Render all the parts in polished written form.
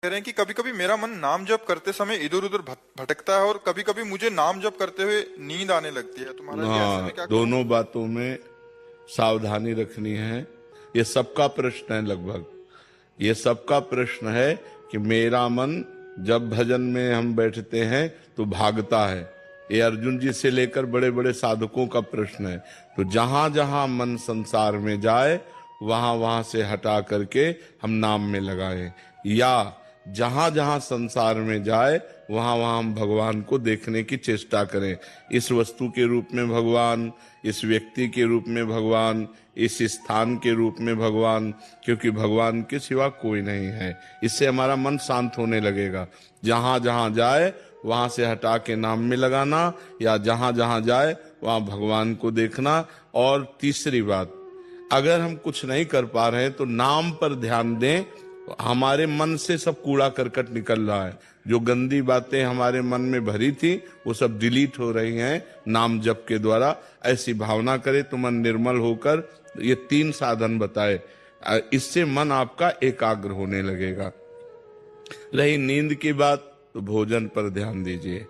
कह रहे हैं कि कभी कभी मेरा मन नाम जप करते समय इधर उधर भटकता है और कभी कभी मुझे नाम जप करते हुए नींद आने लगती है। तो महाराज जी ऐसे में हाँ, क्या करूं? दोनों बातों में सावधानी रखनी है। ये सबका प्रश्न है, लगभग ये सबका प्रश्न है कि मेरा मन जब भजन में हम बैठते हैं तो भागता है। ये अर्जुन जी से लेकर बड़े बड़े साधकों का प्रश्न है। तो जहां जहां मन संसार में जाए वहां वहां से हटा करके हम नाम में लगाएं, या जहां जहां संसार में जाए वहां वहां हम भगवान को देखने की चेष्टा करें। इस वस्तु के रूप में भगवान, इस व्यक्ति के रूप में भगवान, इस स्थान के रूप में भगवान, क्योंकि भगवान के सिवा कोई नहीं है। इससे हमारा मन शांत होने लगेगा। जहां जहां जाए वहां से हटा के नाम में लगाना, या जहां जहां जाए वहां भगवान को देखना। और तीसरी बात, अगर हम कुछ नहीं कर पा रहे तो नाम पर ध्यान दें। हमारे मन से सब कूड़ा करकट निकल रहा है, जो गंदी बातें हमारे मन में भरी थी वो सब डिलीट हो रही हैं नाम जप के द्वारा। ऐसी भावना करें तो मन निर्मल होकर, ये 3 साधन बताए, इससे मन आपका एकाग्र होने लगेगा। रही नींद की बात, तो भोजन पर ध्यान दीजिए।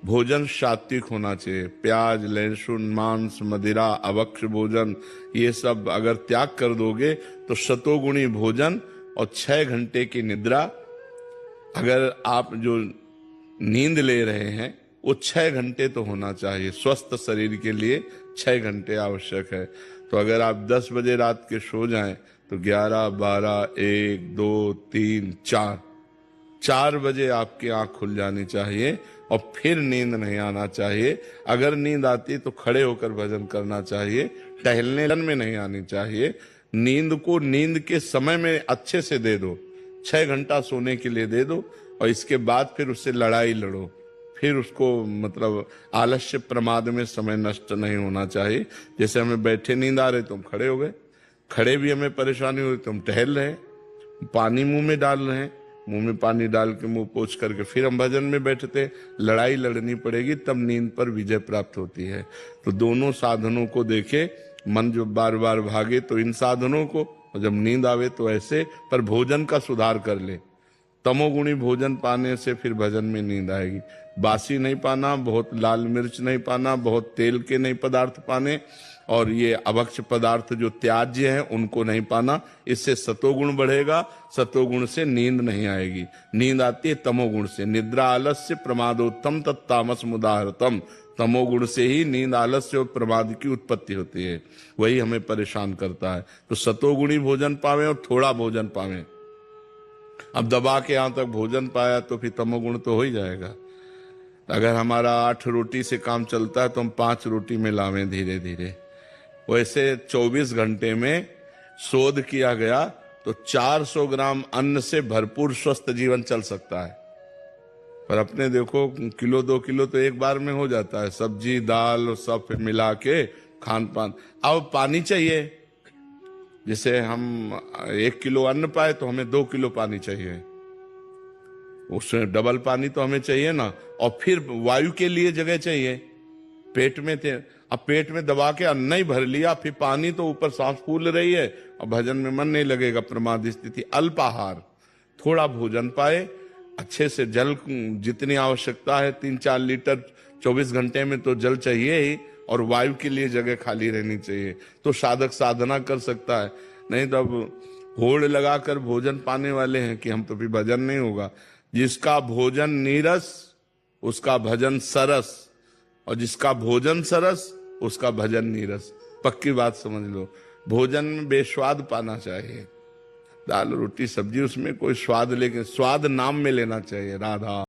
भोजन सात्विक होना चाहिए। प्याज, लहसुन, मांस, मदिरा, अभक्ष भोजन, ये सब अगर त्याग कर दोगे तो शतोगुणी भोजन और 6 घंटे की निद्रा। अगर आप जो नींद ले रहे हैं वो 6 घंटे तो होना चाहिए। स्वस्थ शरीर के लिए 6 घंटे आवश्यक है। तो अगर आप 10 बजे रात के सो जाएं तो 11, 12, 1, 2, 3, 4 बजे आपकी आंख खुल जानी चाहिए और फिर नींद नहीं आना चाहिए। अगर नींद आती तो खड़े होकर भजन करना चाहिए, टहलने में नहीं आनी चाहिए। नींद को नींद के समय में अच्छे से दे दो, 6 घंटा सोने के लिए दे दो, और इसके बाद फिर उससे लड़ाई लड़ो। फिर उसको मतलब आलस्य प्रमाद में समय नष्ट नहीं होना चाहिए। जैसे हमें बैठे नींद आ रहे तो हम खड़े हो गए, खड़े भी हमें परेशानी हो रही तो हम टहल रहे, पानी मुंह में डाल रहे हैं, मुंह में पानी डाल के मुंह पोंछ करके फिर हम भजन में बैठते। लड़ाई लड़नी पड़ेगी तब नींद पर विजय प्राप्त होती है। तो दोनों साधनों को देखे। मन जो बार बार भागे तो इन साधनों को, और जब नींद आवे तो ऐसे। पर भोजन का सुधार कर ले। तमोगुणी भोजन पाने से फिर भजन में नींद आएगी। बासी नहीं पाना, बहुत लाल मिर्च नहीं पाना, बहुत तेल के नहीं पदार्थ पाने, और ये अभक्ष पदार्थ जो त्याज्य हैं उनको नहीं पाना। इससे सतोगुण बढ़ेगा। सतोगुण से नींद नहीं आएगी। नींद आती है तमोगुण से। निद्रा आलस्य प्रमादोत्तम तत्तामस मुदाहरतम। तमोगुण से ही नींद, आलस्य और प्रमाद की उत्पत्ति होती है। वही हमें परेशान करता है। तो सतोगुणी भोजन पावे और थोड़ा भोजन पावे। अब दबा के यहां तक भोजन पाया तो फिर तमोगुण तो हो ही जाएगा। अगर हमारा 8 रोटी से काम चलता है तो हम 5 रोटी में लावें धीरे धीरे। वैसे 24 घंटे में शोध किया गया तो 400 ग्राम अन्न से भरपूर स्वस्थ जीवन चल सकता है। पर अपने देखो, किलो 2 किलो तो एक बार में हो जाता है। सब्जी दाल सब मिला के खान पान। अब पानी चाहिए। जैसे हम 1 किलो अन्न पाए तो हमें 2 किलो पानी चाहिए। उसमें डबल पानी तो हमें चाहिए ना। और फिर वायु के लिए जगह चाहिए। पेट में थे, अब पेट में दबा के अन्न ही भर लिया, फिर पानी तो ऊपर सांस फूल रही है और भजन में मन नहीं लगेगा। प्रमाद स्थिति। अल्पाहार, थोड़ा भोजन पाए, अच्छे से जल जितनी आवश्यकता है 3-4 लीटर 24 घंटे में तो जल चाहिए ही। और वायु के लिए जगह खाली रहनी चाहिए। तो साधक साधना कर सकता है। नहीं तो अब होड़ लगाकर भोजन पाने वाले हैं कि हम तो फिर भजन नहीं होगा। जिसका भोजन नीरस उसका भजन सरस, और जिसका भोजन सरस उसका भजन नीरस। पक्की बात समझ लो। भोजन में बेस्वाद पाना चाहिए। दाल रोटी सब्जी उसमें कोई स्वाद, लेकिन स्वाद नाम में लेना चाहिए। राधा